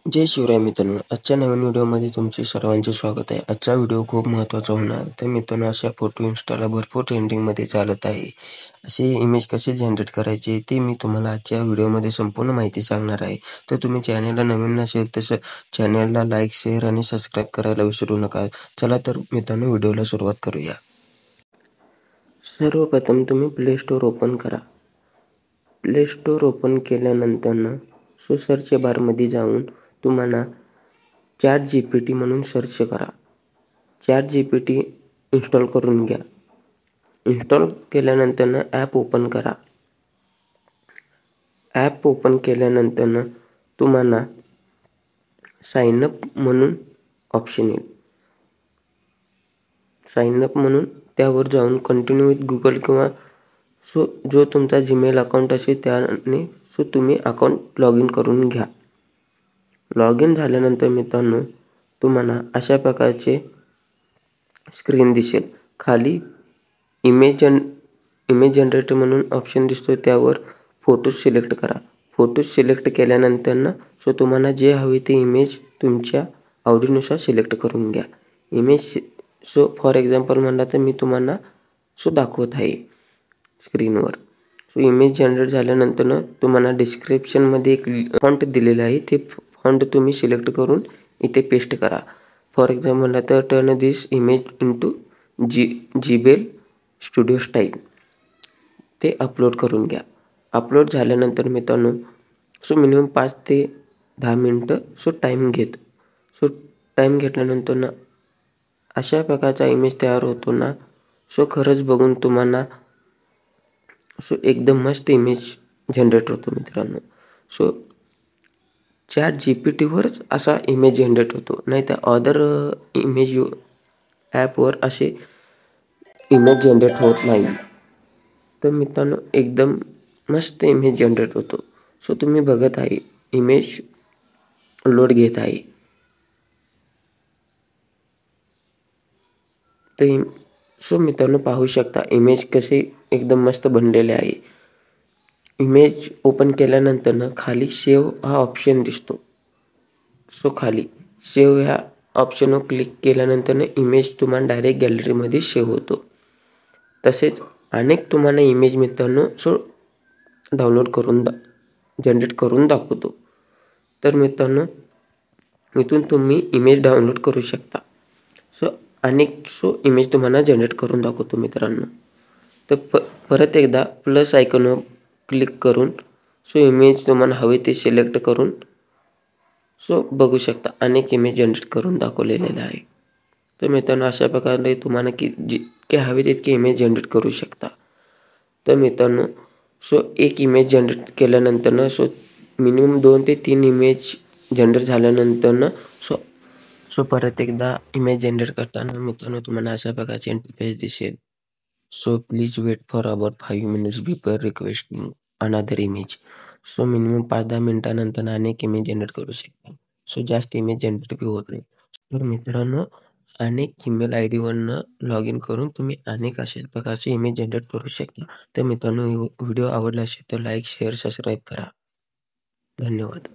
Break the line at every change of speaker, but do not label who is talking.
जय शिवराय मित्रांनो, आजच्या नवीन व्हिडिओमध्ये तुमचे सर्वांचे स्वागत आहे. आजचा व्हिडिओ खूप महत्त्वाचा होणार. तर मित्रांनो, अशा फोटो इन्स्टाला भरपूर ट्रेंडिंगमध्ये चालत आहे. असे इमेज कसे जनरेट करायचे ते मी तुम्हाला आजच्या व्हिडिओमध्ये संपूर्ण माहिती सांगणार आहे. तर तुम्ही चॅनलला नवीन नसेल तर चॅनलला लाईक, शेअर आणि सबस्क्राईब करायला विसरू नका. चला तर मित्रांनो, व्हिडिओला सुरुवात करूया. सर्वप्रथम तुम्ही प्ले स्टोअर ओपन करा. प्ले स्टोअर ओपन केल्यानंतर सर्च बारमध्ये जाऊन तुम्हाला ChatGPT म्हणून सर्च करा. ChatGPT इन्स्टॉल करून घ्या. इन्स्टॉल केल्यानंतर ॲप ओपन करा. ॲप ओपन केल्यानंतर तुम्हाला साइन अप म्हणून ऑप्शन येईल. साइन अप म्हणून त्यावर जाऊन कंटिन्यू विथ गुगल किंवा जो तुमचा जीमेल अकाउंट असेल त्याने तुम्ही अकाउंट लॉग इन करून घ्या. लॉग इन झाल्यानंतर मित्रांनो, तुम्हाला अशा प्रकारचे स्क्रीन दिसेल. खाली इमेज जनरेटर म्हणून ऑप्शन दिसतो, त्यावर फोटो सिलेक्ट करा. फोटो सिलेक्ट केल्यानंतर तुम्हाला जे हवे ते इमेज तुमच्या आवडीनुसार सिलेक्ट करून घ्या. इमेज फॉर एक्झाम्पल म्हणला तर मी तुम्हाला दाखवत आहे स्क्रीनवर. इमेज जनरेट झाल्यानंतर तुम्हाला डिस्क्रिप्शनमध्ये एक फॉन्ट दिलेला आहे. ते फॉन्ट तुम्ही सिलेक्ट करून इथे पेस्ट करा. फॉर एक्झाम्पल म्हणला तर टर्न दिस इमेज इंटू जीबेल स्टुडिओ स्टाईल. ते अपलोड करून घ्या. अपलोड झाल्यानंतर मित्रांनो, मिनिमम 5 ते 10 मिनटं टाईम घेत. टाईम घेतल्यानंतर अशा प्रकारचा इमेज तयार होतो ना. खरंच बघून तुम्हाला एकदम मस्त इमेज जनरेट होतो मित्रांनो. ChatGPTवरच असा इमेज जनरेट होतो, नाही तर अदर इमेज ॲपवर असे इमेज जनरेट होत नाही. तर मित्रांनो, एकदम मस्त इमेज जनरेट होतो. तुम्ही बघत आहे इमेज लोड घेत आहे. तर मित्रांनो, पाहू शकता इमेज कसे एकदम मस्त बनलेले आहे. इमेज ओपन केल्यानंतर खाली सेव्ह हा ऑप्शन दिसतो. खाली सेव्ह ह्या ऑप्शनवर क्लिक केल्यानंतर इमेज तुम्हाला डायरेक्ट गॅलरीमध्ये सेव्ह होतो. तसेच अनेक तुम्हाला इमेज मित्रांनो डाउनलोड करून जनरेट करून दाखवतो. तर मित्रांनो, इथून तुम्ही इमेज डाउनलोड करू शकता. अनेक इमेज तुम्हाला जनरेट करून दाखवतो मित्रांनो. तर परत एकदा प्लस आयकॉनवर क्लिक करून इमेज तुम्हाला हवे ते सिलेक्ट करून बघू शकता अनेक इमेज जनरेट करून दाखवलेले आहे. तर मित्रांनो, अशा प्रकारे तुम्हाला जितके हवे तितके इमेज जनरेट करू शकता. तर मित्रांनो, एक इमेज जनरेट केल्यानंतर मिनिमम 2 ते 3 इमेज जनरेट झाल्यानंतर परत एकदा इमेज जनरेट करताना मित्रांनो तुम्हाला अशा प्रकारचे इंटरफेस दिसेल. Please wait for about 5 minutes before requesting another image. Minimum 5-10 मिनिटानंतर अनेक इमेज जनरेट करू शकता. जास्त इमेज जनरेट बी होत नाही. तर मित्रांनो, अनेक ईमेल आय डीवरनं लॉग इन करून तुम्ही अनेक अशा प्रकारचे इमेज जनरेट करू शकता. तर मित्रांनो, व्हिडिओ आवडला असेल तर लाईक, शेअर, सबस्क्राईब करा. धन्यवाद.